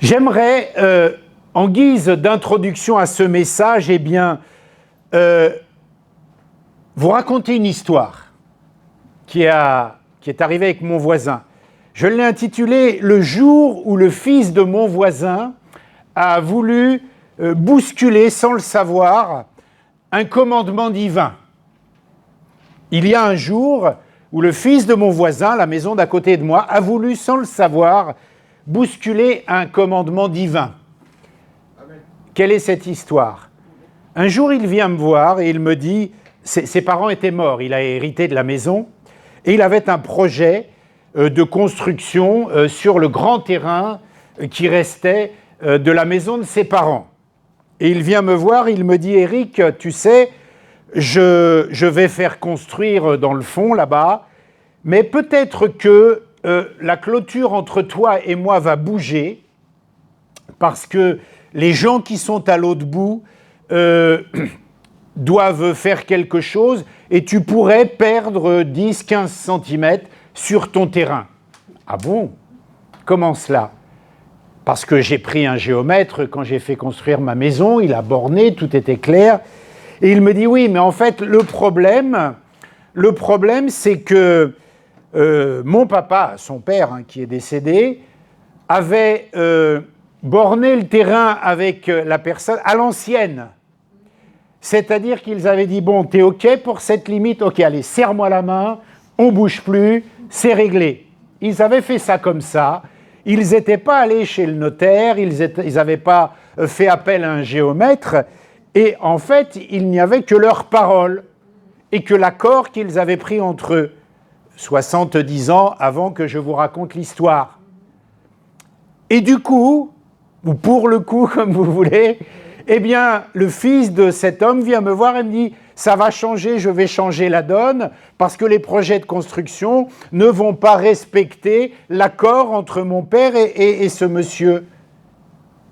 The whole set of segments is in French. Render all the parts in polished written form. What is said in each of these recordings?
J'aimerais, en guise d'introduction à ce message, vous raconter une histoire qui est arrivée avec mon voisin. Je l'ai intitulée « Le jour où le fils de mon voisin a voulu bousculer, sans le savoir, un commandement divin ». Il y a un jour où le fils de mon voisin, la maison d'à côté de moi, a voulu, sans le savoir, bousculer un commandement divin. Amen. Quelle est cette histoire? Un jour, il vient me voir et il me dit, ses parents étaient morts, il a hérité de la maison, et il avait un projet de construction sur le grand terrain qui restait de la maison de ses parents. Et il vient me voir, il me dit, Éric, tu sais, je vais faire construire dans le fond, là-bas, mais peut-être que la clôture entre toi et moi va bouger, parce que les gens qui sont à l'autre bout doivent faire quelque chose, et tu pourrais perdre 10-15 cm sur ton terrain. Ah bon? Comment cela? Parce que j'ai pris un géomètre quand j'ai fait construire ma maison, il a borné, tout était clair, et il me dit oui, mais en fait le problème c'est que mon papa, son père qui est décédé, avait borné le terrain avec la personne à l'ancienne. C'est-à-dire qu'ils avaient dit, bon, t'es OK pour cette limite? OK, allez, serre-moi la main, on bouge plus, c'est réglé. Ils avaient fait ça comme ça. Ils n'étaient pas allés chez le notaire, ils n'avaient pas fait appel à un géomètre. Et en fait, il n'y avait que leur parole et que l'accord qu'ils avaient pris entre eux. 70 ans avant que je vous raconte l'histoire. Et du coup, ou pour le coup, comme vous voulez, eh bien, le fils de cet homme vient me voir et me dit « ça va changer, je vais changer la donne parce que les projets de construction ne vont pas respecter l'accord entre mon père et ce monsieur. »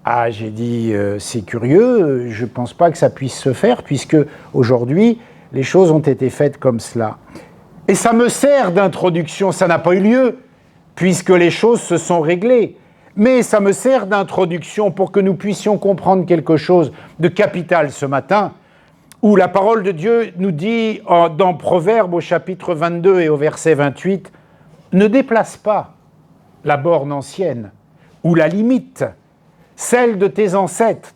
Ah, j'ai dit « c'est curieux, je ne pense pas que ça puisse se faire puisque aujourd'hui, les choses ont été faites comme cela. » Et ça me sert d'introduction, ça n'a pas eu lieu, puisque les choses se sont réglées. Mais ça me sert d'introduction pour que nous puissions comprendre quelque chose de capital ce matin, où la parole de Dieu nous dit dans Proverbes au chapitre 22 et au verset 28, « Ne déplace pas la borne ancienne ou la limite, celle de tes ancêtres,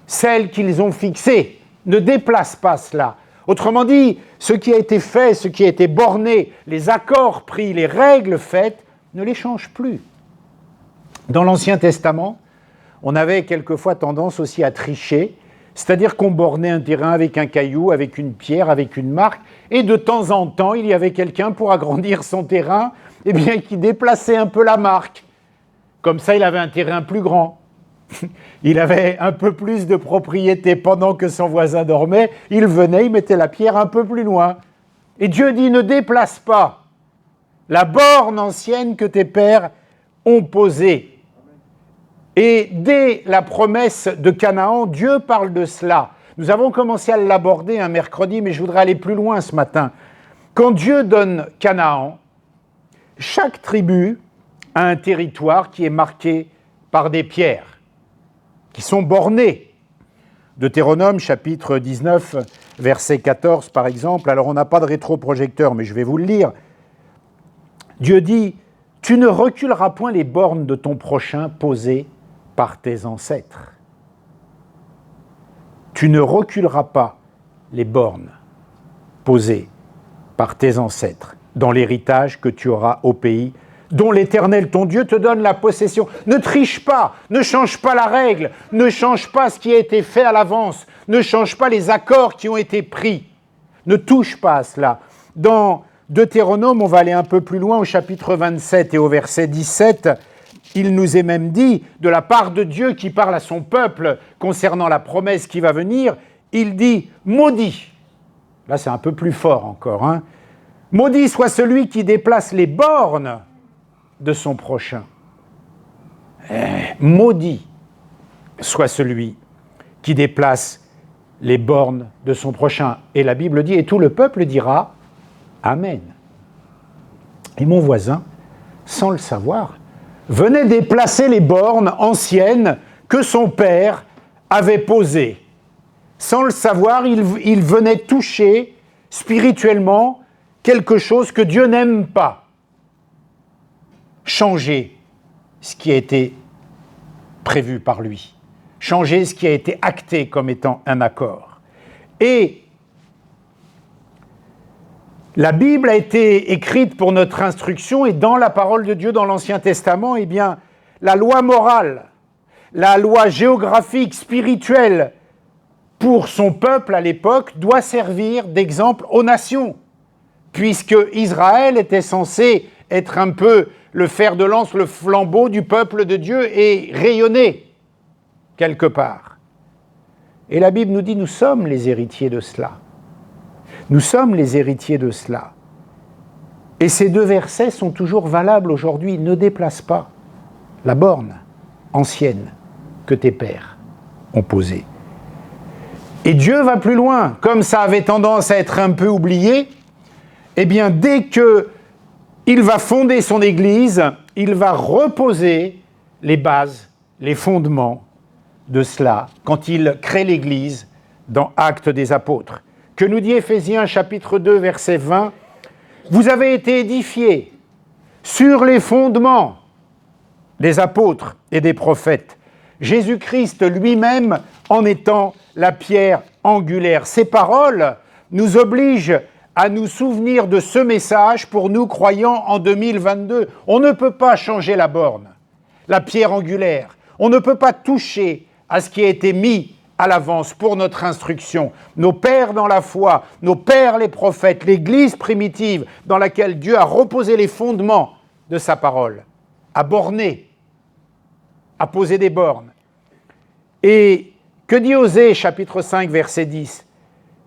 celle qu'ils ont fixée, ne déplace pas cela. » Autrement dit, ce qui a été fait, ce qui a été borné, les accords pris, les règles faites, ne les change plus. Dans l'Ancien Testament, on avait quelquefois tendance aussi à tricher, c'est-à-dire qu'on bornait un terrain avec un caillou, avec une pierre, avec une marque, et de temps en temps, il y avait quelqu'un pour agrandir son terrain, eh bien, qui déplaçait un peu la marque. Comme ça, il avait un terrain plus grand. Il avait un peu plus de propriété pendant que son voisin dormait, il venait, il mettait la pierre un peu plus loin. Et Dieu dit, ne déplace pas la borne ancienne que tes pères ont posée. Et dès la promesse de Canaan, Dieu parle de cela. Nous avons commencé à l'aborder un mercredi, mais je voudrais aller plus loin ce matin. Quand Dieu donne Canaan, chaque tribu a un territoire qui est marqué par des pierres, qui sont bornés. Deutéronome, chapitre 19, verset 14, par exemple. Alors, on n'a pas de rétroprojecteur, mais je vais vous le lire. Dieu dit, « Tu ne reculeras point les bornes de ton prochain posées par tes ancêtres. » Tu ne reculeras pas les bornes posées par tes ancêtres dans l'héritage que tu auras au pays dont l'Éternel, ton Dieu, te donne la possession. Ne triche pas, ne change pas la règle, ne change pas ce qui a été fait à l'avance, ne change pas les accords qui ont été pris. Ne touche pas à cela. Dans Deutéronome, on va aller un peu plus loin, au chapitre 27 et au verset 17, il nous est même dit, de la part de Dieu qui parle à son peuple concernant la promesse qui va venir, il dit « Maudit ». Là, c'est un peu plus fort encore. Hein. « Maudit soit celui qui déplace les bornes de son prochain. Maudit soit celui qui déplace les bornes de son prochain. » Et la Bible dit, et tout le peuple dira, Amen. Et mon voisin, sans le savoir, venait déplacer les bornes anciennes que son père avait posées. Sans le savoir, il venait toucher spirituellement quelque chose que Dieu n'aime pas. Changer ce qui a été prévu par lui. Changer ce qui a été acté comme étant un accord. Et la Bible a été écrite pour notre instruction, et dans la parole de Dieu, dans l'Ancien Testament, eh bien, la loi morale, la loi géographique, spirituelle, pour son peuple à l'époque, doit servir d'exemple aux nations, puisque Israël était censé être un peu le fer de lance, le flambeau du peuple de Dieu et rayonner quelque part. Et la Bible nous dit, nous sommes les héritiers de cela. Nous sommes les héritiers de cela. Et ces deux versets sont toujours valables aujourd'hui. Ne déplace pas la borne ancienne que tes pères ont posée. Et Dieu va plus loin. Comme ça avait tendance à être un peu oublié, eh bien, dès qu'il va fonder son Église, il va reposer les bases, les fondements de cela, quand il crée l'Église dans Actes des Apôtres. Que nous dit Éphésiens chapitre 2, verset 20, « Vous avez été édifiés sur les fondements des apôtres et des prophètes, Jésus-Christ lui-même en étant la pierre angulaire. » Ces paroles nous obligent à nous souvenir de ce message pour nous croyants en 2022. On ne peut pas changer la borne, la pierre angulaire. On ne peut pas toucher à ce qui a été mis à l'avance pour notre instruction. Nos pères dans la foi, nos pères les prophètes, l'Église primitive dans laquelle Dieu a reposé les fondements de sa parole, a borné, a posé des bornes. Et que dit Osée, chapitre 5, verset 10 ?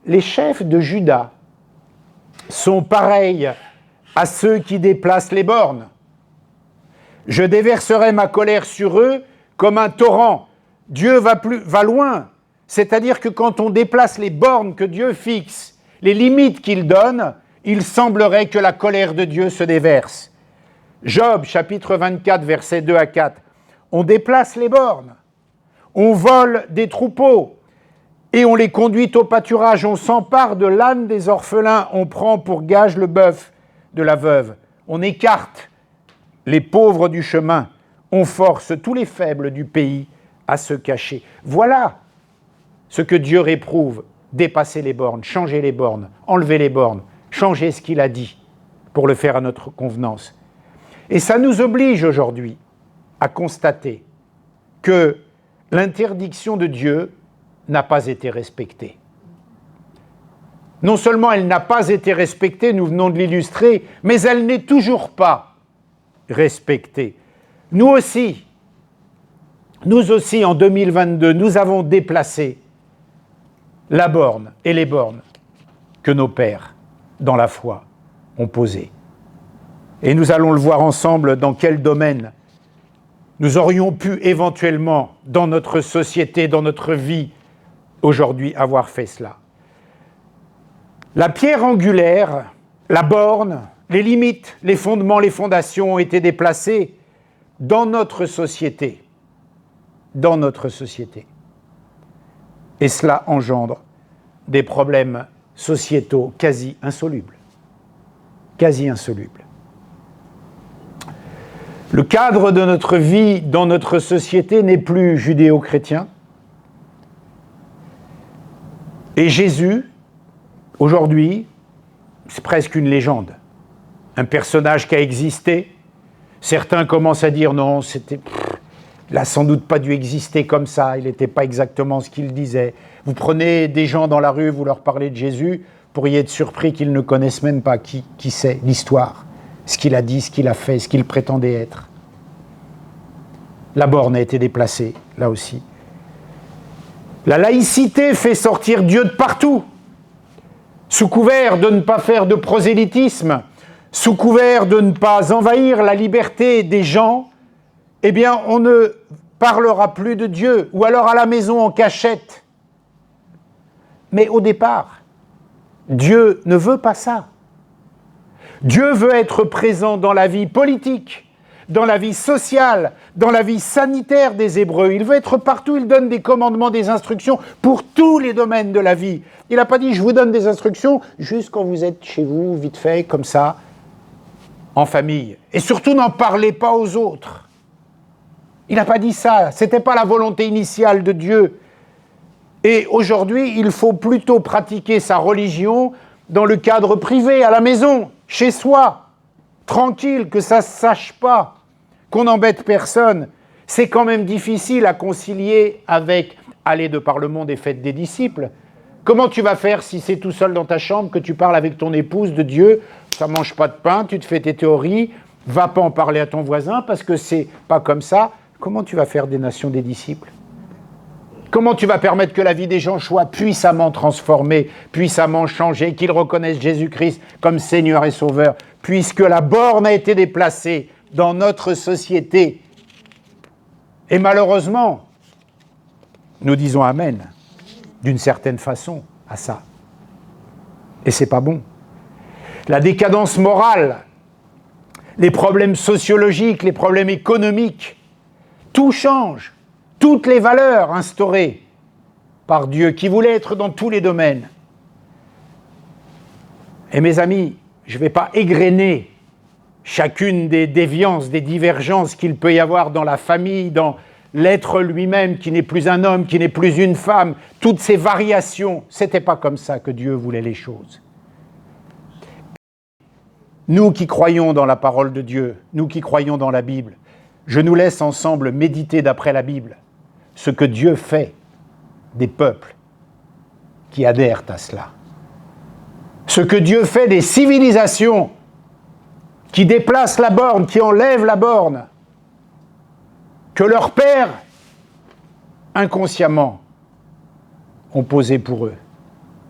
Les chefs de Juda sont pareils à ceux qui déplacent les bornes. Je déverserai ma colère sur eux comme un torrent. Dieu va loin. C'est-à-dire que quand on déplace les bornes que Dieu fixe, les limites qu'il donne, il semblerait que la colère de Dieu se déverse. Job, chapitre 24, versets 2 à 4. On déplace les bornes, on vole des troupeaux et on les conduit au pâturage, on s'empare de l'âne des orphelins, on prend pour gage le bœuf de la veuve, on écarte les pauvres du chemin, on force tous les faibles du pays à se cacher. Voilà ce que Dieu réprouve, dépasser les bornes, changer les bornes, enlever les bornes, changer ce qu'il a dit pour le faire à notre convenance. Et ça nous oblige aujourd'hui à constater que l'interdiction de Dieu n'a pas été respectée. Non seulement elle n'a pas été respectée, nous venons de l'illustrer, mais elle n'est toujours pas respectée. Nous aussi, en 2022, nous avons déplacé la borne et les bornes que nos pères, dans la foi, ont posées. Et nous allons le voir ensemble dans quel domaine nous aurions pu éventuellement, dans notre société, dans notre vie, aujourd'hui, avoir fait cela. La pierre angulaire, la borne, les limites, les fondements, les fondations ont été déplacés dans notre société. Dans notre société. Et cela engendre des problèmes sociétaux quasi insolubles. Quasi insolubles. Le cadre de notre vie dans notre société n'est plus judéo-chrétien. Et Jésus, aujourd'hui, c'est presque une légende. Un personnage qui a existé. Certains commencent à dire non, il n'a sans doute pas dû exister comme ça, il n'était pas exactement ce qu'il disait. Vous prenez des gens dans la rue, vous leur parlez de Jésus, vous pourriez être surpris qu'ils ne connaissent même pas qui c'est, l'histoire, ce qu'il a dit, ce qu'il a fait, ce qu'il prétendait être. La borne a été déplacée, là aussi. La laïcité fait sortir Dieu de partout, sous couvert de ne pas faire de prosélytisme, sous couvert de ne pas envahir la liberté des gens. Eh bien, on ne parlera plus de Dieu, ou alors à la maison en cachette. Mais au départ, Dieu ne veut pas ça. Dieu veut être présent dans la vie politique, dans la vie sociale, dans la vie sanitaire des Hébreux. Il veut être partout, il donne des commandements, des instructions pour tous les domaines de la vie. Il n'a pas dit « je vous donne des instructions juste quand vous êtes chez vous, vite fait, comme ça, en famille. Et surtout, n'en parlez pas aux autres. » Il n'a pas dit ça, ce n'était pas la volonté initiale de Dieu. Et aujourd'hui, il faut plutôt pratiquer sa religion dans le cadre privé, à la maison, chez soi, tranquille, que ça ne se sache pas, qu'on n'embête personne. C'est quand même difficile à concilier avec aller de par le monde et fête des disciples. Comment tu vas faire si c'est tout seul dans ta chambre, que tu parles avec ton épouse de Dieu, ça ne mange pas de pain, tu te fais tes théories, va pas en parler à ton voisin parce que c'est pas comme ça. Comment tu vas faire des nations des disciples ? Comment tu vas permettre que la vie des gens soit puissamment transformée, puissamment changée, qu'ils reconnaissent Jésus-Christ comme Seigneur et Sauveur, puisque la borne a été déplacée dans notre société. Et malheureusement, nous disons Amen, d'une certaine façon, à ça. Et c'est pas bon. La décadence morale, les problèmes sociologiques, les problèmes économiques, tout change. Toutes les valeurs instaurées par Dieu, qui voulait être dans tous les domaines. Et mes amis, je ne vais pas égrener chacune des déviances, des divergences qu'il peut y avoir dans la famille, dans l'être lui-même qui n'est plus un homme, qui n'est plus une femme, toutes ces variations. Ce n'était pas comme ça que Dieu voulait les choses. Nous qui croyons dans la parole de Dieu, nous qui croyons dans la Bible, je nous laisse ensemble méditer d'après la Bible ce que Dieu fait des peuples qui adhèrent à cela. Ce que Dieu fait des civilisations qui déplacent la borne, qui enlèvent la borne, que leurs pères, inconsciemment, ont posé pour eux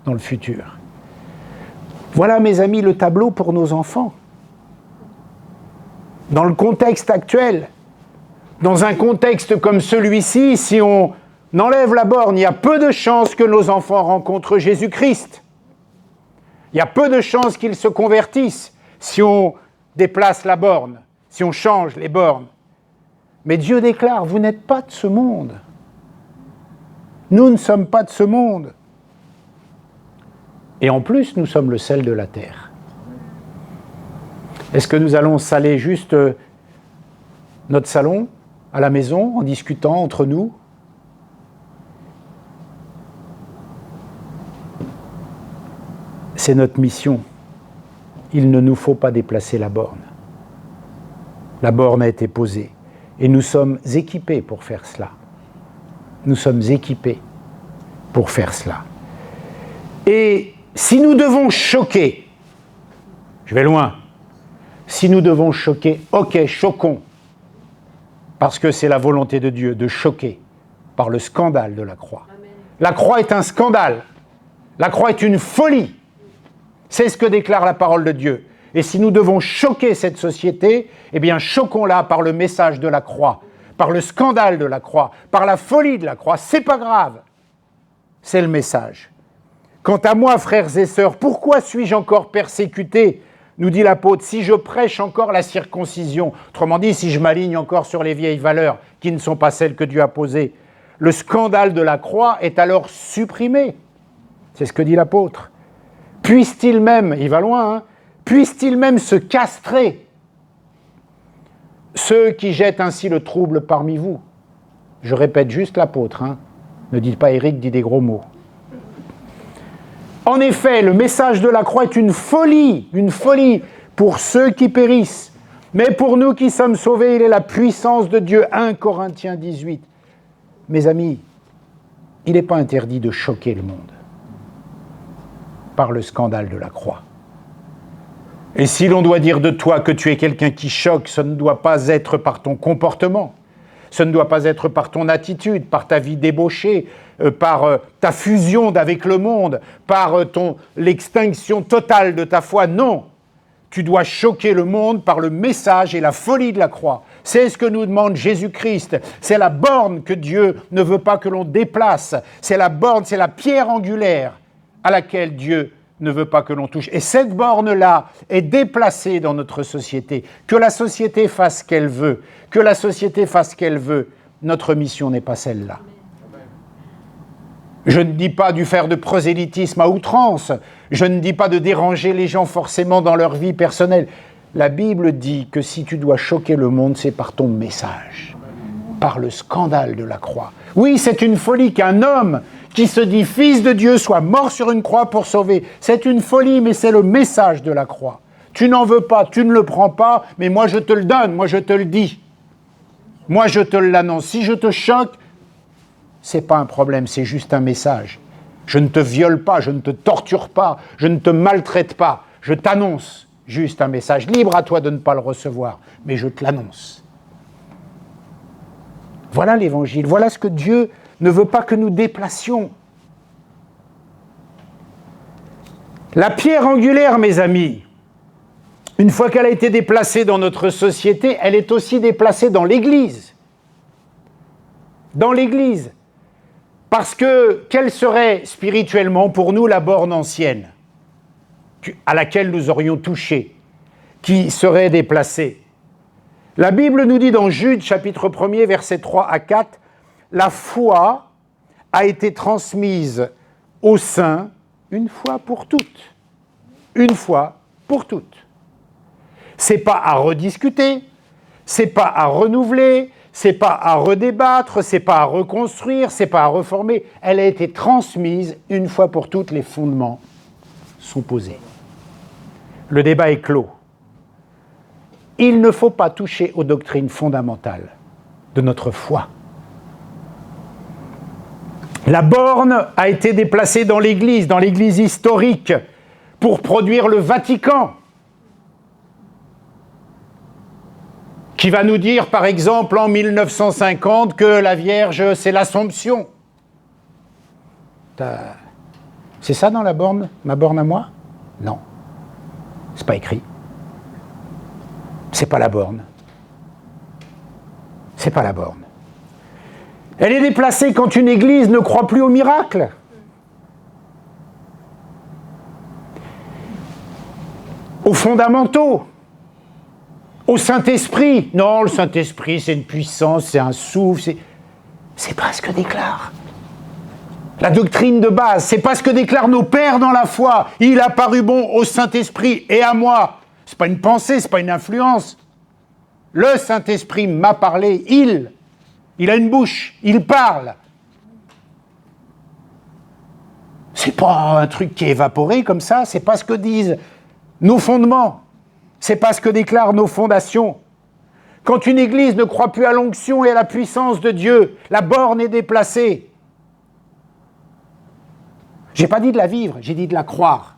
dans le futur. Voilà, mes amis, le tableau pour nos enfants. Dans le contexte actuel, dans un contexte comme celui-ci, si on enlève la borne, il y a peu de chances que nos enfants rencontrent Jésus-Christ. Il y a peu de chances qu'ils se convertissent si on déplace la borne, si on change les bornes. Mais Dieu déclare, vous n'êtes pas de ce monde. Nous ne sommes pas de ce monde. Et en plus, nous sommes le sel de la terre. Est-ce que nous allons saler juste notre salon à la maison, en discutant entre nous? C'est notre mission. Il ne nous faut pas déplacer la borne. La borne a été posée. Et nous sommes équipés pour faire cela. Nous sommes équipés pour faire cela. Et si nous devons choquer, je vais loin, si nous devons choquer, ok, choquons. Parce que c'est la volonté de Dieu de choquer par le scandale de la croix. Amen. La croix est un scandale. La croix est une folie. C'est ce que déclare la parole de Dieu. Et si nous devons choquer cette société, eh bien choquons-la par le message de la croix, par le scandale de la croix, par la folie de la croix. C'est pas grave. C'est le message. Quant à moi, frères et sœurs, pourquoi suis-je encore persécuté ? Nous dit l'apôtre, si je prêche encore la circoncision, autrement dit, si je m'aligne encore sur les vieilles valeurs qui ne sont pas celles que Dieu a posées, le scandale de la croix est alors supprimé. C'est ce que dit l'apôtre. Puisse-t-il même, il va loin, hein, puisse-t-il même se castrer ceux qui jettent ainsi le trouble parmi vous? Je répète juste l'apôtre, hein. Ne dites pas Éric dit des gros mots. En effet, le message de la croix est une folie pour ceux qui périssent. Mais pour nous qui sommes sauvés, il est la puissance de Dieu. 1 Corinthiens 18. Mes amis, il n'est pas interdit de choquer le monde par le scandale de la croix. Et si l'on doit dire de toi que tu es quelqu'un qui choque, ce ne doit pas être par ton comportement, ce ne doit pas être par ton attitude, par ta vie débauchée, par ta fusion avec le monde, par l'extinction totale de ta foi. Non, tu dois choquer le monde par le message et la folie de la croix. C'est ce que nous demande Jésus-Christ. C'est la borne que Dieu ne veut pas que l'on déplace. C'est la borne, c'est la pierre angulaire à laquelle Dieu ne veut pas que l'on touche. Et cette borne-là est déplacée dans notre société. Que la société fasse ce qu'elle veut, que la société fasse ce qu'elle veut, notre mission n'est pas celle-là. Je ne dis pas de faire de prosélytisme à outrance, je ne dis pas de déranger les gens forcément dans leur vie personnelle. La Bible dit que si tu dois choquer le monde, c'est par ton message, par le scandale de la croix. Oui, c'est une folie qu'un homme qui se dit fils de Dieu soit mort sur une croix pour sauver. C'est une folie, mais c'est le message de la croix. Tu n'en veux pas, tu ne le prends pas, mais moi je te le donne, moi je te le dis. Moi je te l'annonce. Si je te choque, c'est pas un problème, c'est juste un message. Je ne te viole pas, je ne te torture pas, je ne te maltraite pas. Je t'annonce juste un message. Libre à toi de ne pas le recevoir, mais je te l'annonce. Voilà l'évangile, voilà ce que Dieu ne veut pas que nous déplacions. La pierre angulaire, mes amis, une fois qu'elle a été déplacée dans notre société, elle est aussi déplacée dans l'Église. Dans l'Église. Parce que, quelle serait spirituellement pour nous la borne ancienne à laquelle nous aurions touché, qui serait déplacée? La Bible nous dit dans Jude, chapitre 1er, versets 3 à 4, « La foi a été transmise aux saints une fois pour toutes. » Une fois pour toutes. C'est pas à rediscuter, c'est pas à renouveler, c'est pas à redébattre, c'est pas à reconstruire, c'est pas à reformer. Elle a été transmise une fois pour toutes, les fondements sont posés. Le débat est clos. Il ne faut pas toucher aux doctrines fondamentales de notre foi. La borne a été déplacée dans l'Église historique, pour produire le Vatican, qui va nous dire, par exemple, en 1950, que la Vierge, c'est l'Assomption. C'est ça dans la borne, ma borne à moi? Non. C'est pas écrit. C'est pas la borne. C'est pas la borne. Elle est déplacée quand une église ne croit plus aux miracles. Aux fondamentaux. Au Saint-Esprit. Non, le Saint-Esprit, c'est une puissance, c'est un souffle, c'est pas ce que déclare la doctrine de base, c'est pas ce que déclarent nos pères dans la foi. Il a paru bon au Saint-Esprit et à moi. C'est pas une pensée, c'est pas une influence. Le Saint-Esprit m'a parlé, il a une bouche, il parle. C'est pas un truc qui est évaporé comme ça, c'est pas ce que disent nos fondements. C'est pas ce que déclarent nos fondations. Quand une église ne croit plus à l'onction et à la puissance de Dieu, la borne est déplacée. J'ai pas dit de la vivre, j'ai dit de la croire.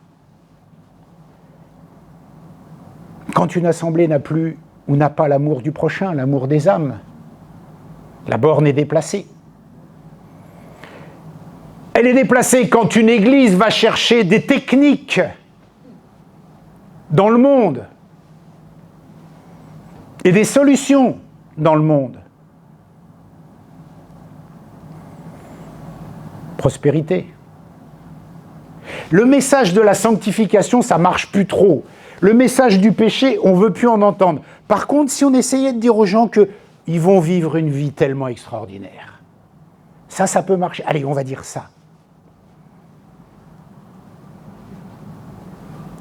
Quand une assemblée n'a plus ou n'a pas l'amour du prochain, l'amour des âmes, la borne est déplacée. Elle est déplacée quand une église va chercher des techniques dans le monde et des solutions dans le monde. Prospérité. Le message de la sanctification, ça marche plus trop. Le message du péché, on veut plus en entendre. Par contre, si on essayait de dire aux gens qu'ils vont vivre une vie tellement extraordinaire, ça peut marcher. Allez, on va dire ça.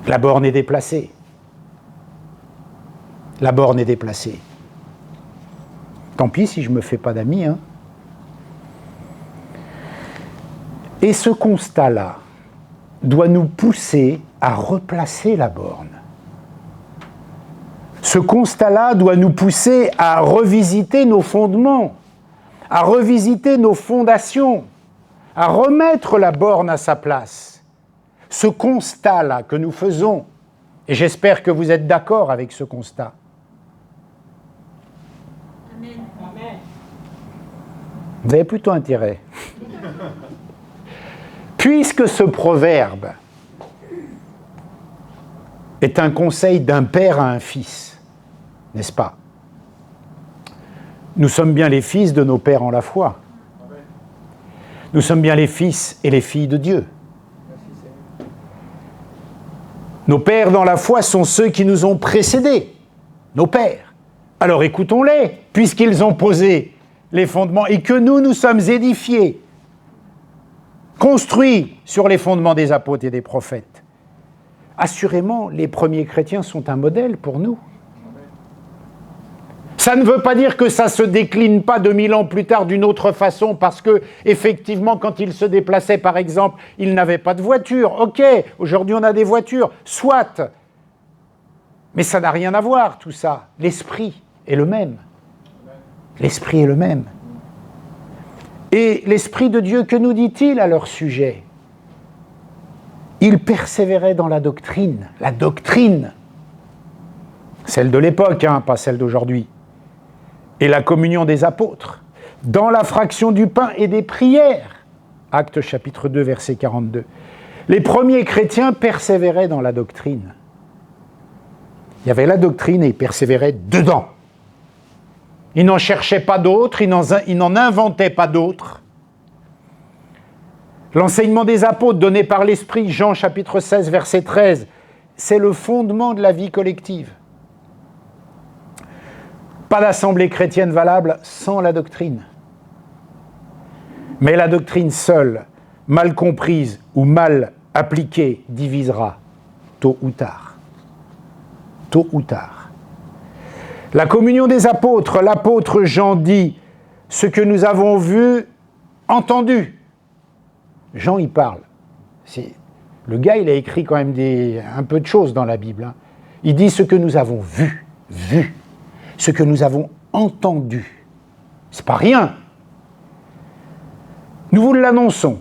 La borne est déplacée. La borne est déplacée. Tant pis si je ne me fais pas d'amis. Hein. Et ce constat-là doit nous pousser à replacer la borne. Ce constat-là doit nous pousser à revisiter nos fondements, à revisiter nos fondations, à remettre la borne à sa place. Ce constat-là que nous faisons, et j'espère que vous êtes d'accord avec ce constat. Amen. Vous avez plutôt intérêt. Puisque ce proverbe est un conseil d'un père à un fils, n'est-ce pas? Nous sommes bien les fils de nos pères en la foi. Nous sommes bien les fils et les filles de Dieu. Nos pères dans la foi sont ceux qui nous ont précédés, nos pères. Alors écoutons-les, puisqu'ils ont posé les fondements et que nous sommes édifiés, construits sur les fondements des apôtres et des prophètes. Assurément, les premiers chrétiens sont un modèle pour nous. Ça ne veut pas dire que ça ne se décline pas 2000 ans plus tard d'une autre façon, parce que, effectivement, quand ils se déplaçaient, par exemple, ils n'avaient pas de voiture. Ok, aujourd'hui on a des voitures, soit. Mais ça n'a rien à voir, tout ça. L'esprit est le même. L'esprit est le même. Et l'Esprit de Dieu, que nous dit-il à leur sujet? Ils persévéraient dans la doctrine, celle de l'époque, pas celle d'aujourd'hui, et la communion des apôtres, dans la fraction du pain et des prières. Actes chapitre 2, verset 42. Les premiers chrétiens persévéraient dans la doctrine. Il y avait la doctrine et ils persévéraient dedans. Ils n'en cherchaient pas d'autres, ils n'en inventaient pas d'autres. L'enseignement des apôtres donné par l'Esprit, Jean chapitre 16, verset 13, c'est le fondement de la vie collective. Pas d'assemblée chrétienne valable sans la doctrine. Mais la doctrine seule, mal comprise ou mal appliquée, divisera, tôt ou tard. Tôt ou tard. La communion des apôtres, l'apôtre Jean dit ce que nous avons vu, entendu. Jean y parle. Le gars, il a écrit quand même un peu de choses dans la Bible. Il dit ce que nous avons vu, ce que nous avons entendu. C'est pas rien. Nous vous l'annonçons,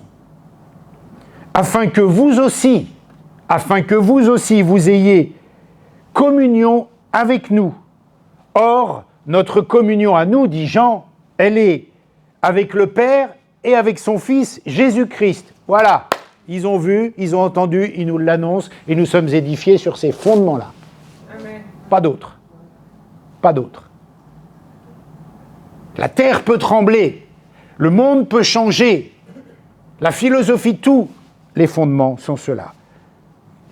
afin que vous aussi, vous ayez communion avec nous. Or, notre communion à nous, dit Jean, elle est avec le Père et avec son Fils Jésus-Christ. Voilà, ils ont vu, ils ont entendu, ils nous l'annoncent, et nous sommes édifiés sur ces fondements-là. Amen. Pas d'autres. Pas d'autres. La terre peut trembler, le monde peut changer, la philosophie, tous les fondements sont ceux-là.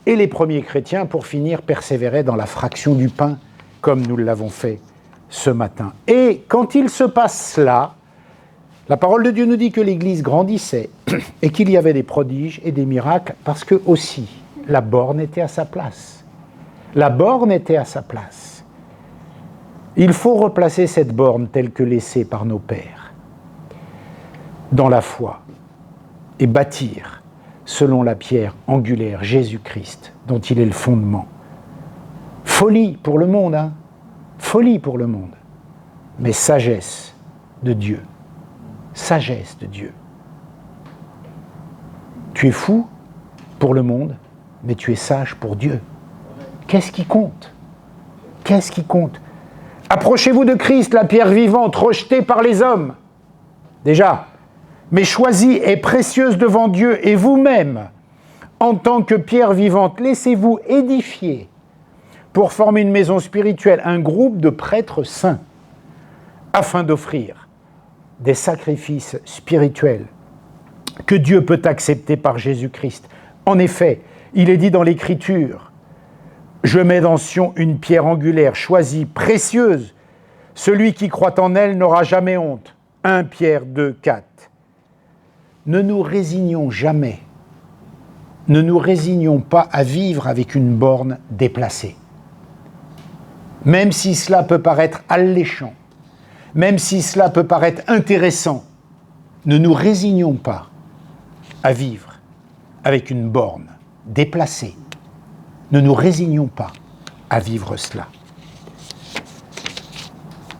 Et les premiers chrétiens, pour finir, persévéraient dans la fraction du pain, comme nous l'avons fait ce matin. Et quand il se passe cela, la parole de Dieu nous dit que l'Église grandissait et qu'il y avait des prodiges et des miracles, parce que aussi, la borne était à sa place. La borne était à sa place. Il faut replacer cette borne telle que laissée par nos pères dans la foi et bâtir selon la pierre angulaire Jésus-Christ, dont il est le fondement. Folie pour le monde, Folie pour le monde. Mais sagesse de Dieu. Sagesse de Dieu. Tu es fou pour le monde, mais tu es sage pour Dieu. Qu'est-ce qui compte? Qu'est-ce qui compte? Approchez-vous de Christ, la pierre vivante, rejetée par les hommes. Déjà, mais choisie et précieuse devant Dieu, et vous-même, en tant que pierre vivante, laissez-vous édifier pour former une maison spirituelle, un groupe de prêtres saints, afin d'offrir des sacrifices spirituels que Dieu peut accepter par Jésus-Christ. En effet, il est dit dans l'Écriture, « Je mets dans Sion une pierre angulaire, choisie, précieuse. Celui qui croit en elle n'aura jamais honte. » 1 Pierre 2, 4. Ne nous résignons jamais. Ne nous résignons pas à vivre avec une borne déplacée. Même si cela peut paraître alléchant, même si cela peut paraître intéressant, ne nous résignons pas à vivre avec une borne déplacée. Ne nous résignons pas à vivre cela.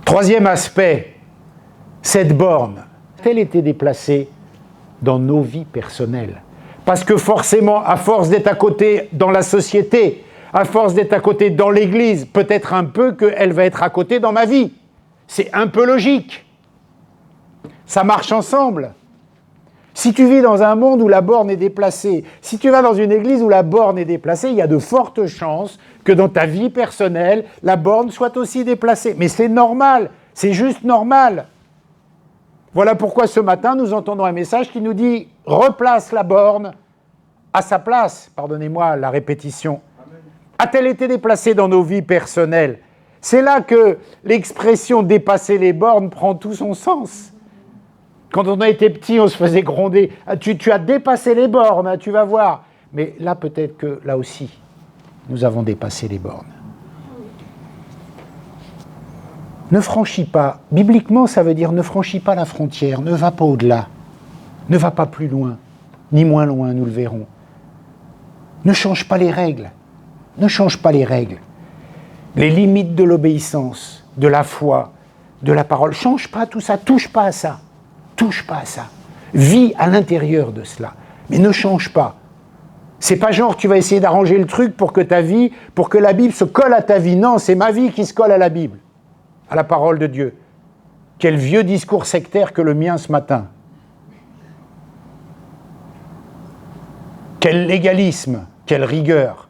Troisième aspect, cette borne, elle était déplacée dans nos vies personnelles. Parce que forcément, à force d'être à côté dans la société, à force d'être à côté dans l'Église, peut-être un peu qu'elle va être à côté dans ma vie. C'est un peu logique. Ça marche ensemble. Si tu vis dans un monde où la borne est déplacée, si tu vas dans une église où la borne est déplacée, il y a de fortes chances que dans ta vie personnelle, la borne soit aussi déplacée. Mais c'est normal, c'est juste normal. Voilà pourquoi ce matin, nous entendons un message qui nous dit « Replace la borne à sa place ». Pardonnez-moi la répétition. A-t-elle été déplacée dans nos vies personnelles? C'est là que l'expression « dépasser les bornes » prend tout son sens. Quand on a été petit, on se faisait gronder. Ah, tu as dépassé les bornes, hein, tu vas voir. Mais là, peut-être que là aussi, nous avons dépassé les bornes. Ne franchis pas. Bibliquement, ça veut dire ne franchis pas la frontière, ne va pas au-delà, ne va pas plus loin, ni moins loin, nous le verrons. Ne change pas les règles. Ne change pas les règles. Les limites de l'obéissance, de la foi, de la parole. Change pas tout ça, touche pas à ça. Touche pas à ça. Vis à l'intérieur de cela. Mais ne change pas. C'est pas genre tu vas essayer d'arranger le truc pour que ta vie, pour que la Bible se colle à ta vie. Non, c'est ma vie qui se colle à la Bible, à la parole de Dieu. Quel vieux discours sectaire que le mien ce matin. Quel légalisme, quelle rigueur.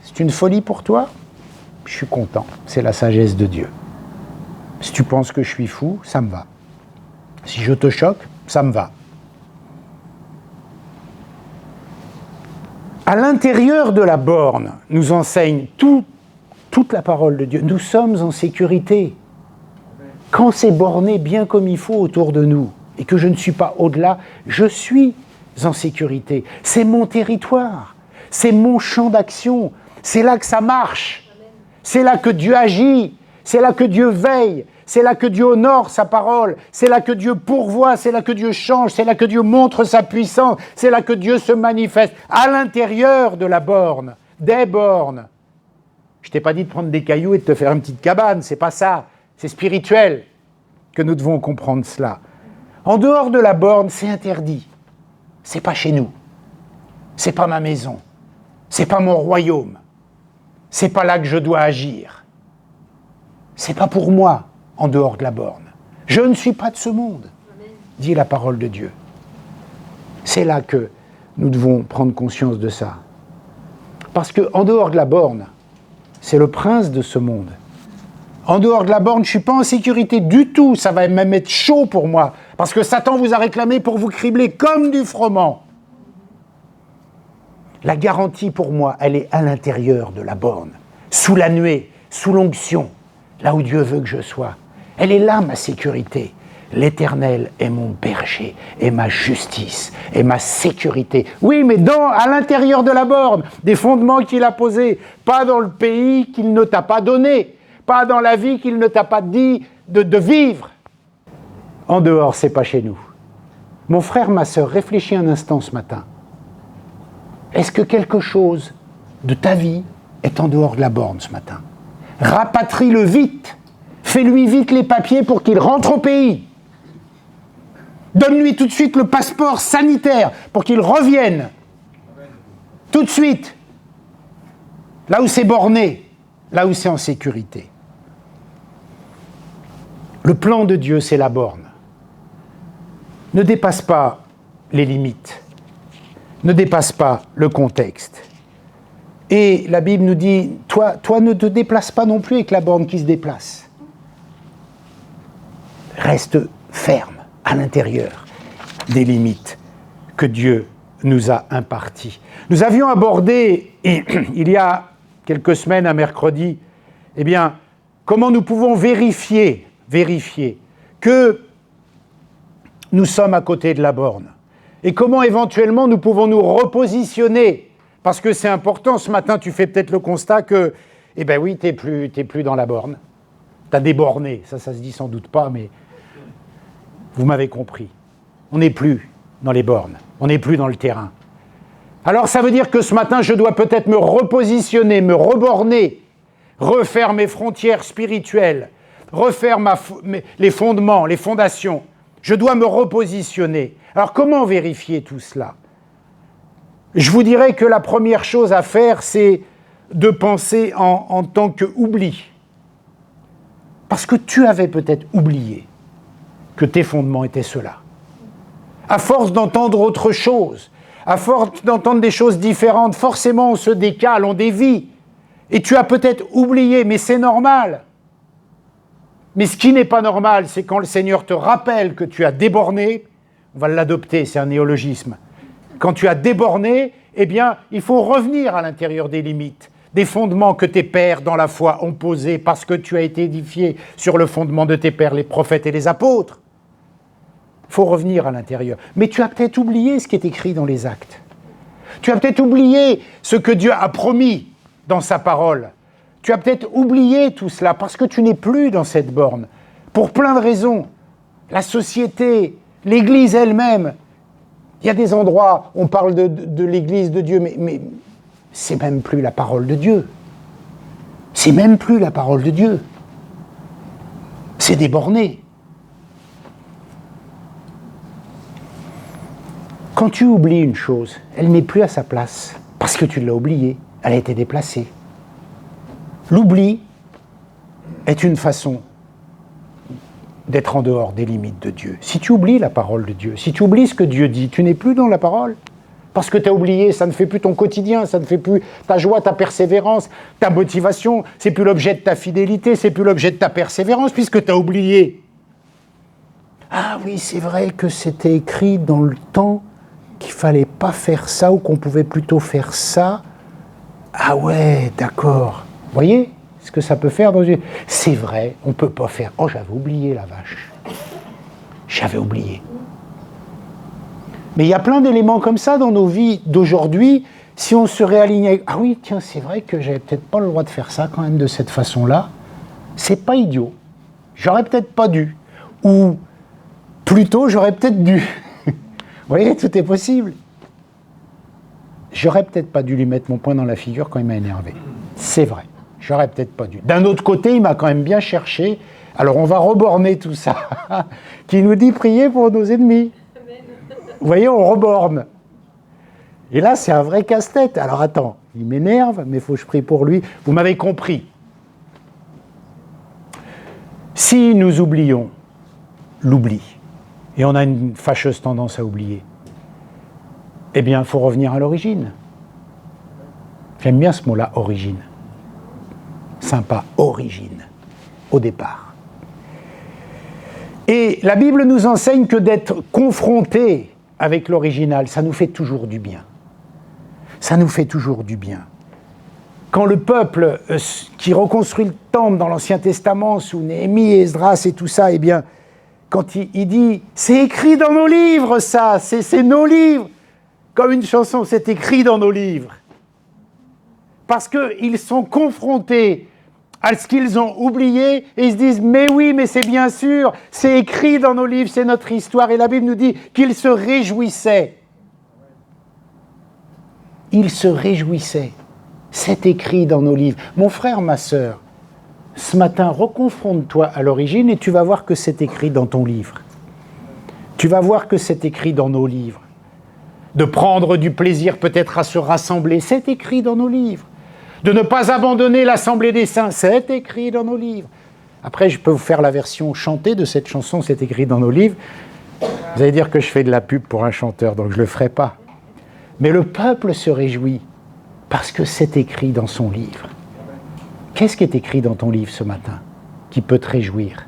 C'est une folie pour toi? Je suis content, c'est la sagesse de Dieu. Si tu penses que je suis fou, ça me va. Si je te choque, ça me va. À l'intérieur de la borne, nous enseigne toute la parole de Dieu. Nous sommes en sécurité. Quand c'est borné bien comme il faut autour de nous, et que je ne suis pas au-delà, je suis en sécurité. C'est mon territoire, c'est mon champ d'action, c'est là que ça marche, c'est là que Dieu agit, c'est là que Dieu veille, c'est là que Dieu honore sa parole, c'est là que Dieu pourvoit, c'est là que Dieu change, c'est là que Dieu montre sa puissance, c'est là que Dieu se manifeste, à l'intérieur de la borne, des bornes. Je t'ai pas dit de prendre des cailloux et de te faire une petite cabane, c'est pas ça, c'est spirituel que nous devons comprendre cela. En dehors de la borne, c'est interdit. C'est pas chez nous. C'est pas ma maison. C'est pas mon royaume. C'est pas là que je dois agir. C'est pas pour moi, en dehors de la borne. Je ne suis pas de ce monde, dit la parole de Dieu. C'est là que nous devons prendre conscience de ça. Parce qu'en dehors de la borne, c'est le prince de ce monde. En dehors de la borne, je ne suis pas en sécurité du tout. Ça va même être chaud pour moi. Parce que Satan vous a réclamé pour vous cribler comme du froment. La garantie pour moi, elle est à l'intérieur de la borne. Sous la nuée, sous l'onction, là où Dieu veut que je sois. Elle est là, ma sécurité. L'Éternel est mon berger et ma justice et ma sécurité. Oui, mais à l'intérieur de la borne, des fondements qu'il a posés, pas dans le pays qu'il ne t'a pas donné. Pas dans la vie qu'il ne t'a pas dit de vivre. En dehors, c'est pas chez nous. Mon frère, ma sœur, réfléchis un instant ce matin. Est-ce que quelque chose de ta vie est en dehors de la borne ce matin? Rapatrie-le vite. Fais-lui vite les papiers pour qu'il rentre au pays. Donne-lui tout de suite le passeport sanitaire pour qu'il revienne. Tout de suite. Là où c'est borné, là où c'est en sécurité. Le plan de Dieu, c'est la borne. Ne dépasse pas les limites. Ne dépasse pas le contexte. Et la Bible nous dit, toi ne te déplace pas non plus avec la borne qui se déplace. Reste ferme à l'intérieur des limites que Dieu nous a imparties. Nous avions abordé, il y a quelques semaines, un mercredi, comment nous pouvons vérifier que nous sommes à côté de la borne et comment éventuellement nous pouvons nous repositionner, parce que c'est important. Ce matin, tu fais peut-être le constat que, oui, t'es plus dans la borne, t'as déborné, ça se dit sans doute pas, mais vous m'avez compris. On n'est plus dans les bornes, on n'est plus dans le terrain. Alors ça veut dire que ce matin, je dois peut-être me repositionner, me reborner, refaire mes frontières spirituelles, refaire les fondements, les fondations. Je dois me repositionner. Alors comment vérifier tout cela? Je vous dirais que la première chose à faire, c'est de penser en tant qu'oubli. Parce que tu avais peut-être oublié que tes fondements étaient ceux-là. À force d'entendre autre chose, à force d'entendre des choses différentes, forcément on se décale, on dévie. Et tu as peut-être oublié, mais c'est normal. Mais ce qui n'est pas normal, c'est quand le Seigneur te rappelle que tu as déborné, on va l'adopter, c'est un néologisme. Quand tu as déborné, il faut revenir à l'intérieur des limites des fondements que tes pères dans la foi ont posés parce que tu as été édifié sur le fondement de tes pères, les prophètes et les apôtres. Il faut revenir à l'intérieur. Mais tu as peut-être oublié ce qui est écrit dans les actes. Tu as peut-être oublié ce que Dieu a promis dans sa parole. Tu as peut-être oublié tout cela parce que tu n'es plus dans cette borne. Pour plein de raisons. La société, l'Église elle-même. Il y a des endroits, on parle de l'Église de Dieu, mais c'est même plus la parole de Dieu. C'est même plus la parole de Dieu. C'est déborné. Quand tu oublies une chose, elle n'est plus à sa place, parce que tu l'as oubliée, elle a été déplacée. L'oubli est une façon d'être en dehors des limites de Dieu. Si tu oublies la parole de Dieu, si tu oublies ce que Dieu dit, tu n'es plus dans la parole. Parce que tu as oublié, ça ne fait plus ton quotidien, ça ne fait plus ta joie, ta persévérance, ta motivation, c'est plus l'objet de ta fidélité, c'est plus l'objet de ta persévérance, puisque tu as oublié. Ah oui, c'est vrai que c'était écrit dans le temps qu'il ne fallait pas faire ça ou qu'on pouvait plutôt faire ça. Ah ouais, d'accord. Vous voyez ce que ça peut faire dans une... C'est vrai, on ne peut pas faire... Oh, j'avais oublié la vache. J'avais oublié. Mais il y a plein d'éléments comme ça dans nos vies d'aujourd'hui. Si on se réaligne avec... Ah oui, tiens, c'est vrai que j'avais peut-être pas le droit de faire ça quand même de cette façon-là. C'est pas idiot. J'aurais peut-être pas dû. Ou plutôt, j'aurais peut-être dû. Vous voyez, tout est possible. J'aurais peut-être pas dû lui mettre mon poing dans la figure quand il m'a énervé. C'est vrai. J'aurais peut-être pas dû. D'un autre côté, il m'a quand même bien cherché. Alors on va reborner tout ça. Qui nous dit prier pour nos ennemis. Vous voyez, on reborne. Et là, c'est un vrai casse-tête. Alors attends, il m'énerve, mais il faut que je prie pour lui. Vous m'avez compris. Si nous oublions l'oubli, et on a une fâcheuse tendance à oublier, eh bien, il faut revenir à l'origine. J'aime bien ce mot-là, origine. Sympa, origine, au départ. Et la Bible nous enseigne que d'être confronté avec l'original, ça nous fait toujours du bien. Ça nous fait toujours du bien. Quand le peuple qui reconstruit le temple dans l'Ancien Testament, sous Néhémie et Esdras et tout ça, eh bien, quand il dit « c'est écrit dans nos livres, ça, c'est nos livres », comme une chanson, c'est écrit dans nos livres. Parce qu'ils sont confrontés à ce qu'ils ont oublié et ils se disent « mais oui, mais c'est bien sûr, c'est écrit dans nos livres, c'est notre histoire ». Et la Bible nous dit qu'ils se réjouissaient. Ils se réjouissaient. C'est écrit dans nos livres. Mon frère, ma sœur, ce matin, reconfronte-toi à l'origine et tu vas voir que c'est écrit dans ton livre. Tu vas voir que c'est écrit dans nos livres. De prendre du plaisir peut-être à se rassembler, c'est écrit dans nos livres. De ne pas abandonner l'assemblée des saints, c'est écrit dans nos livres. Après, je peux vous faire la version chantée de cette chanson, c'est écrit dans nos livres. Vous allez dire que je fais de la pub pour un chanteur, donc je ne le ferai pas. Mais le peuple se réjouit parce que c'est écrit dans son livre. Qu'est-ce qui est écrit dans ton livre ce matin qui peut te réjouir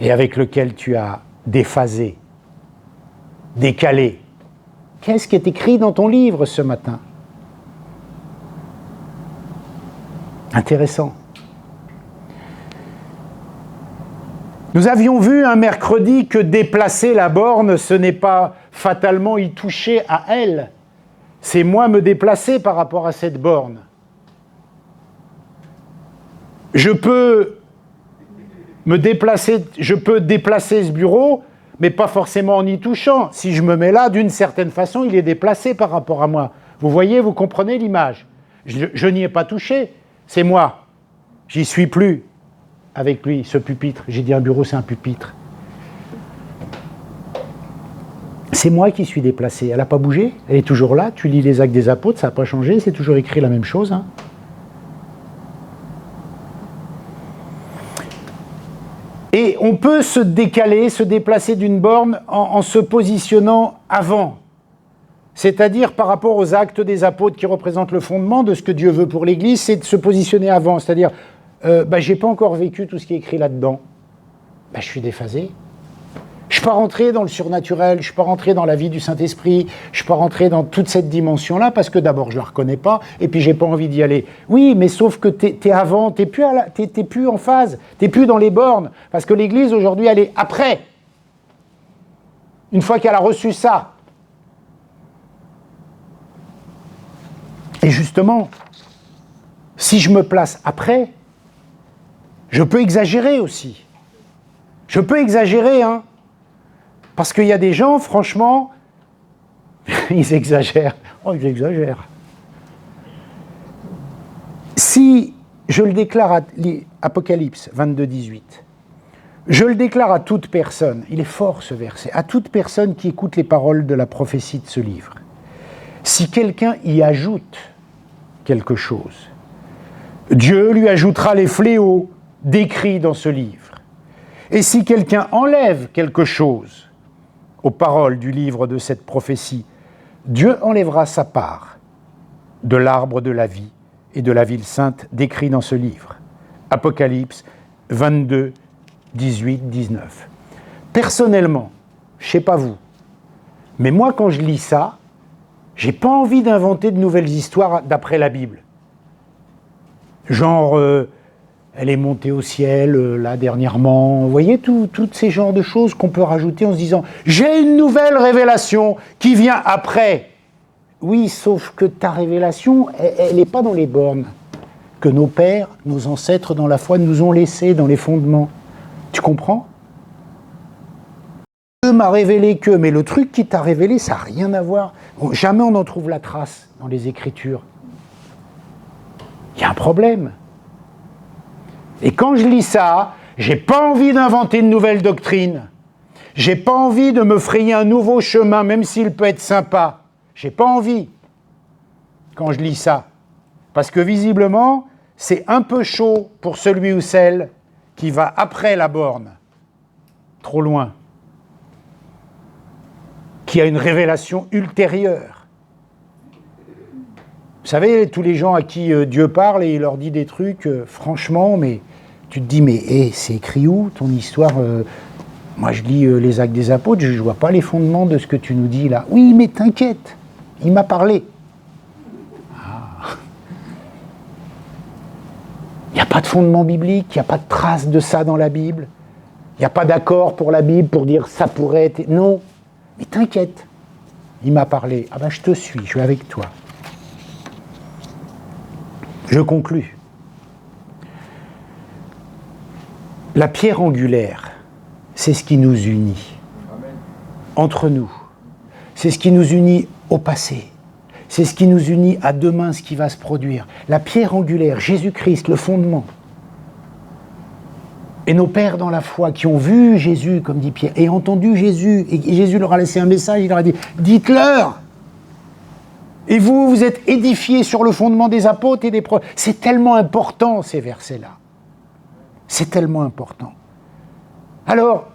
et avec lequel tu as déphasé, décalé? Qu'est-ce qui est écrit dans ton livre ce matin? Intéressant. Nous avions vu un mercredi que déplacer la borne, ce n'est pas fatalement y toucher à elle. C'est moi me déplacer par rapport à cette borne. Je peux me déplacer, je peux déplacer ce bureau, mais pas forcément en y touchant. Si je me mets là, d'une certaine façon, il est déplacé par rapport à moi. Vous voyez, vous comprenez l'image. Je n'y ai pas touché, c'est moi. J'y suis plus avec lui, ce pupitre. J'ai dit un bureau, c'est un pupitre. C'est moi qui suis déplacé. Elle n'a pas bougé, elle est toujours là. Tu lis les Actes des Apôtres, ça n'a pas changé, c'est toujours écrit la même chose. Hein. Et on peut se décaler, se déplacer d'une borne en se positionnant avant. C'est-à-dire par rapport aux actes des apôtres qui représentent le fondement de ce que Dieu veut pour l'Église, c'est de se positionner avant. C'est-à-dire, je n'ai pas encore vécu tout ce qui est écrit là-dedans. Je suis déphasé. Je ne suis pas rentré dans le surnaturel, je ne suis pas rentré dans la vie du Saint-Esprit, je ne suis pas rentré dans toute cette dimension-là parce que d'abord je ne la reconnais pas et puis j'ai pas envie d'y aller. Oui, mais sauf que t'es avant, t'es plus en phase, t'es plus dans les bornes parce que l'Église aujourd'hui elle est après. Une fois qu'elle a reçu ça. Et justement, si je me place après, je peux exagérer aussi. Je peux exagérer, hein. Parce qu'il y a des gens, franchement, ils exagèrent. Oh, ils exagèrent. Si je le déclare à Apocalypse 22, 18, je le déclare à toute personne, il est fort ce verset, à toute personne qui écoute les paroles de la prophétie de ce livre. Si quelqu'un y ajoute quelque chose, Dieu lui ajoutera les fléaux décrits dans ce livre. Et si quelqu'un enlève quelque chose aux paroles du livre de cette prophétie, Dieu enlèvera sa part de l'arbre de la vie et de la ville sainte décrit dans ce livre. Apocalypse 22, 18, 19. Personnellement, je ne sais pas vous, mais moi quand je lis ça, j'ai pas envie d'inventer de nouvelles histoires d'après la Bible. Genre, elle est montée au ciel, là, dernièrement. Vous voyez, tous ces genres de choses qu'on peut rajouter en se disant « J'ai une nouvelle révélation qui vient après ». Oui, sauf que ta révélation, elle n'est pas dans les bornes que nos pères, nos ancêtres dans la foi nous ont laissées, dans les fondements. Tu comprends ? Dieu m'a révélé que, mais le truc qui t'a révélé, ça n'a rien à voir. Bon, jamais on en trouve la trace dans les Écritures. Il y a un problème. Et quand je lis ça, j'ai pas envie d'inventer une nouvelle doctrine. J'ai pas envie de me frayer un nouveau chemin, même s'il peut être sympa. J'ai pas envie quand je lis ça. Parce que visiblement, c'est un peu chaud pour celui ou celle qui va après la borne. Trop loin. Qui a une révélation ultérieure. Vous savez, tous les gens à qui Dieu parle et il leur dit des trucs, franchement, mais tu te dis, mais c'est écrit où ton histoire Moi, je lis les Actes des Apôtres, je ne vois pas les fondements de ce que tu nous dis là. Oui, mais t'inquiète, il m'a parlé. Il n'y a pas de fondement biblique, il n'y a pas de trace de ça dans la Bible. Il n'y a pas d'accord pour la Bible pour dire ça pourrait être... Non, mais t'inquiète, il m'a parlé. Ah ben je te suis, je suis avec toi. Je conclus. La pierre angulaire, c'est ce qui nous unit. Amen. Entre nous. C'est ce qui nous unit au passé. C'est ce qui nous unit à demain, ce qui va se produire. La pierre angulaire, Jésus-Christ, le fondement. Et nos pères dans la foi qui ont vu Jésus, comme dit Pierre, et entendu Jésus, et Jésus leur a laissé un message, il leur a dit « Dites-leur !» Et vous, vous êtes édifiés sur le fondement des apôtres et des prophètes. C'est tellement important, ces versets-là. C'est tellement important. Alors,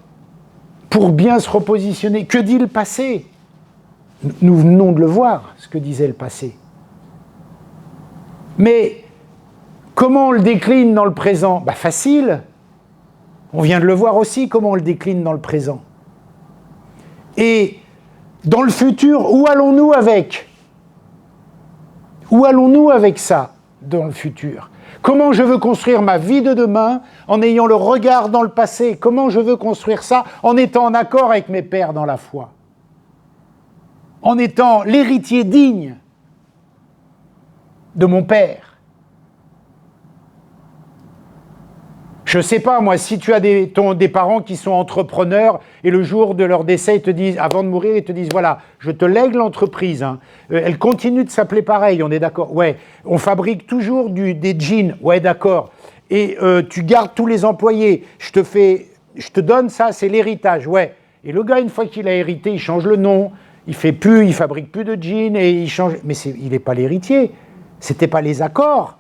pour bien se repositionner, que dit le passé ? Nous venons de le voir, ce que disait le passé. Mais comment on le décline dans le présent ? Facile. On vient de le voir aussi, comment on le décline dans le présent. Et dans le futur, où allons-nous avec ? Où allons-nous avec ça, dans le futur ? Comment je veux construire ma vie de demain en ayant le regard dans le passé ? Comment je veux construire ça en étant en accord avec mes pères dans la foi ? En étant l'héritier digne de mon père. Je ne sais pas, moi, si tu as des parents qui sont entrepreneurs et le jour de leur décès, ils te disent, avant de mourir, ils te disent, voilà, je te lègue l'entreprise, hein. Elle continue de s'appeler pareil, on est d'accord. Ouais, on fabrique toujours des jeans, ouais, d'accord. Et tu gardes tous les employés, je te donne ça, c'est l'héritage, ouais. Et le gars, une fois qu'il a hérité, il change le nom, il fabrique plus de jeans et il change. Mais il n'est pas l'héritier, c'était pas les accords.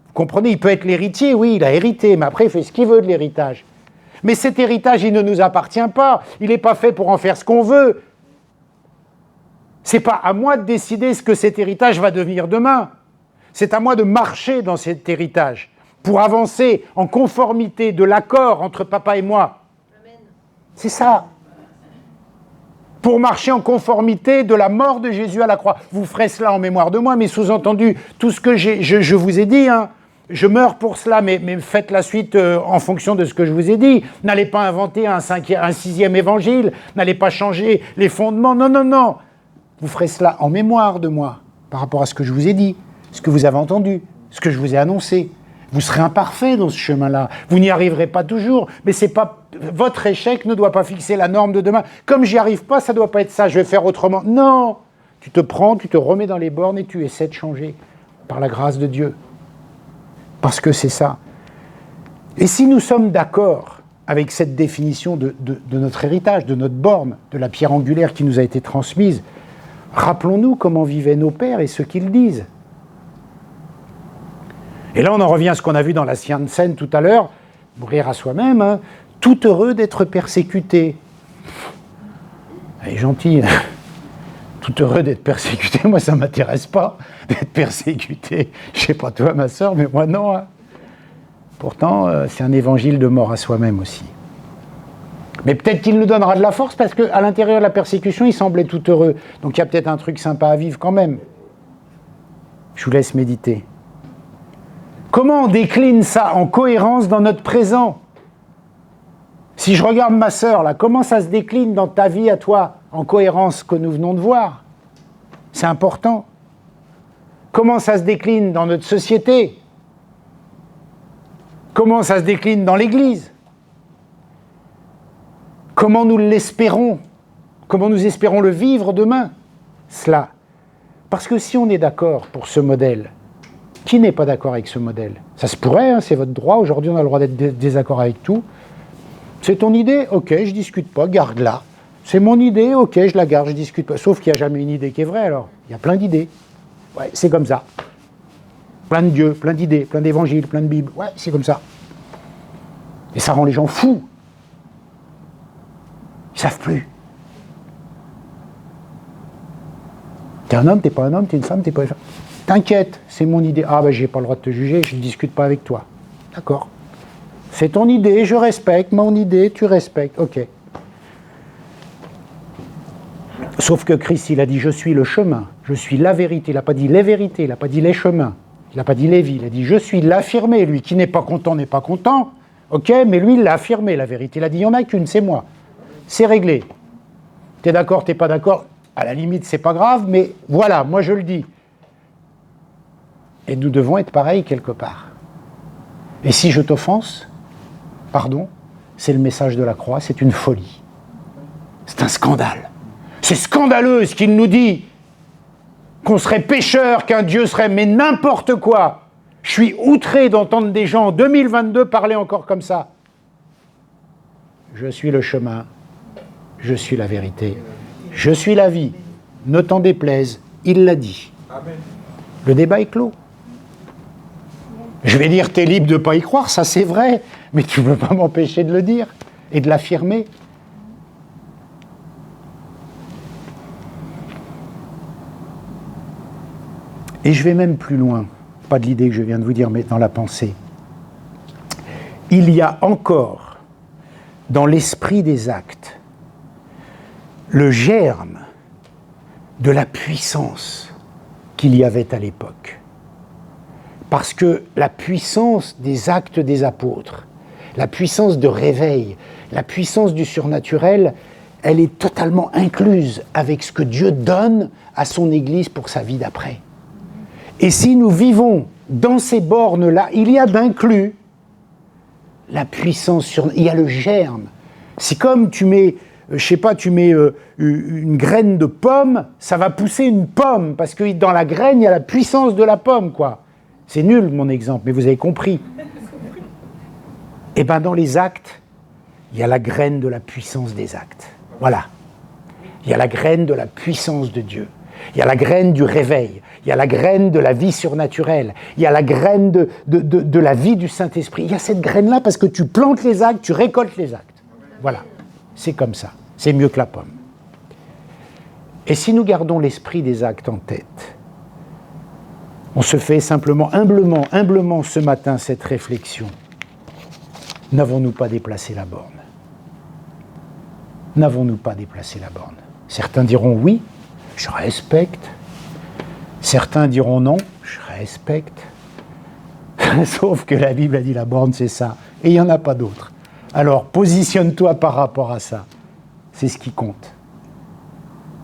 Vous comprenez, il peut être l'héritier, oui, il a hérité, mais après il fait ce qu'il veut de l'héritage. Mais cet héritage, il ne nous appartient pas, il n'est pas fait pour en faire ce qu'on veut. C'est pas à moi de décider ce que cet héritage va devenir demain. C'est à moi de marcher dans cet héritage pour avancer en conformité de l'accord entre papa et moi. Amen. C'est ça. pour marcher en conformité de la mort de Jésus à la croix. Vous ferez cela en mémoire de moi, mais sous-entendu, tout ce que je vous ai dit, hein, je meurs pour cela, mais faites la suite en fonction de ce que je vous ai dit. N'allez pas inventer un sixième évangile, n'allez pas changer les fondements, non, non, non. Vous ferez cela en mémoire de moi, par rapport à ce que je vous ai dit, ce que vous avez entendu, ce que je vous ai annoncé. Vous serez imparfait dans ce chemin-là. Vous n'y arriverez pas toujours, mais c'est pas votre échec ne doit pas fixer la norme de demain. Comme j'y arrive pas, ça doit pas être ça. Je vais faire autrement. Non, tu te prends, tu te remets dans les bornes et tu essaies de changer par la grâce de Dieu. Parce que c'est ça. Et si nous sommes d'accord avec cette définition de notre héritage, de notre borne, de la pierre angulaire qui nous a été transmise, rappelons-nous comment vivaient nos pères et ce qu'ils disent. Et là, on en revient à ce qu'on a vu dans la Sainte Seine tout à l'heure, mourir à soi-même, hein, tout heureux d'être persécuté. Elle est gentille. Tout heureux d'être persécuté, moi ça ne m'intéresse pas d'être persécuté. Je ne sais pas toi ma sœur, mais moi non. Hein. Pourtant, c'est un évangile de mort à soi-même aussi. Mais peut-être qu'il nous donnera de la force parce qu'à l'intérieur de la persécution, il semblait tout heureux. Donc il y a peut-être un truc sympa à vivre quand même. Je vous laisse méditer. Comment on décline ça en cohérence dans notre présent ? Si je regarde ma sœur, là, comment ça se décline dans ta vie à toi, en cohérence que nous venons de voir ? C'est important. Comment ça se décline dans notre société ? Comment ça se décline dans l'Église ? Comment nous l'espérons ? Comment nous espérons le vivre demain ? Cela. Parce que si on est d'accord pour ce modèle, qui n'est pas d'accord avec ce modèle ? Ça se pourrait, hein, c'est votre droit. Aujourd'hui, on a le droit d'être désaccord avec tout. C'est ton idée ? Ok, je discute pas, garde-la. C'est mon idée ? Ok, je la garde, je discute pas. Sauf qu'il n'y a jamais une idée qui est vraie, alors. Il y a plein d'idées. Ouais, c'est comme ça. Plein de dieux, plein d'idées, plein d'évangiles, plein de bibles. Ouais, c'est comme ça. Et ça rend les gens fous. Ils ne savent plus. T'es un homme, t'es pas un homme, t'es une femme, t'es pas une femme. T'inquiète, c'est mon idée. Ah ben j'ai pas le droit de te juger, je ne discute pas avec toi. D'accord. C'est ton idée, je respecte, mon idée, tu respectes. Ok. Sauf que Christ, il a dit, je suis le chemin, je suis la vérité. Il n'a pas dit les vérités, il n'a pas dit les chemins, il n'a pas dit les vies, il a dit, je suis l'affirmé. Lui qui n'est pas content n'est pas content. Ok, mais lui, il l'a affirmé, la vérité. Il a dit, il n'y en a qu'une, c'est moi. C'est réglé. T'es d'accord, t'es pas d'accord, à la limite, c'est pas grave, mais voilà, moi je le dis. Et nous devons être pareils quelque part. Et si je t'offense, pardon, c'est le message de la croix, c'est une folie. C'est un scandale. C'est scandaleux ce qu'il nous dit, qu'on serait pécheur, qu'un Dieu serait, mais n'importe quoi. Je suis outré d'entendre des gens en 2022 parler encore comme ça. Je suis le chemin, je suis la vérité, je suis la vie. Ne t'en déplaise, il l'a dit. Amen. Le débat est clos. Je vais dire, t'es libre de ne pas y croire, ça c'est vrai, mais tu ne peux pas m'empêcher de le dire et de l'affirmer. Et je vais même plus loin, pas de l'idée que je viens de vous dire, mais dans la pensée. Il y a encore, dans l'esprit des actes, le germe de la puissance qu'il y avait à l'époque. Parce que la puissance des actes des apôtres, la puissance de réveil, la puissance du surnaturel, elle est totalement incluse avec ce que Dieu donne à son Église pour sa vie d'après. Et si nous vivons dans ces bornes-là, il y a d'inclus la puissance il y a le germe. C'est comme tu mets, tu mets une graine de pomme, ça va pousser une pomme, parce que dans la graine, il y a la puissance de la pomme, quoi. C'est nul mon exemple, mais vous avez compris. Et bien dans les actes, il y a la graine de la puissance des actes. Voilà. Il y a la graine de la puissance de Dieu. Il y a la graine du réveil. Il y a la graine de la vie surnaturelle. Il y a la graine de la vie du Saint-Esprit. Il y a cette graine-là parce que tu plantes les actes, tu récoltes les actes. Voilà. C'est comme ça. C'est mieux que la pomme. Et si nous gardons l'esprit des actes en tête, on se fait simplement, humblement ce matin cette réflexion. N'avons-nous pas déplacé la borne ? N'avons-nous pas déplacé la borne ? Certains diront oui, je respecte. Certains diront non, je respecte. Sauf que la Bible a dit la borne, c'est ça. Et il n'y en a pas d'autre. Alors, positionne-toi par rapport à ça. C'est ce qui compte.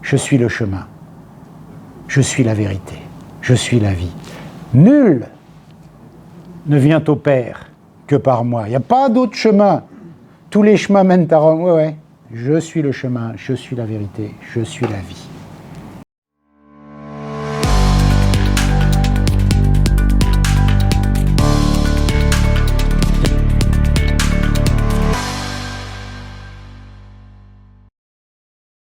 Je suis le chemin. Je suis la vérité. Je suis la vie. Nul ne vient au Père que par moi. Il n'y a pas d'autre chemin. Tous les chemins mènent à Rome. Ouais. Je suis le chemin, je suis la vérité, je suis la vie.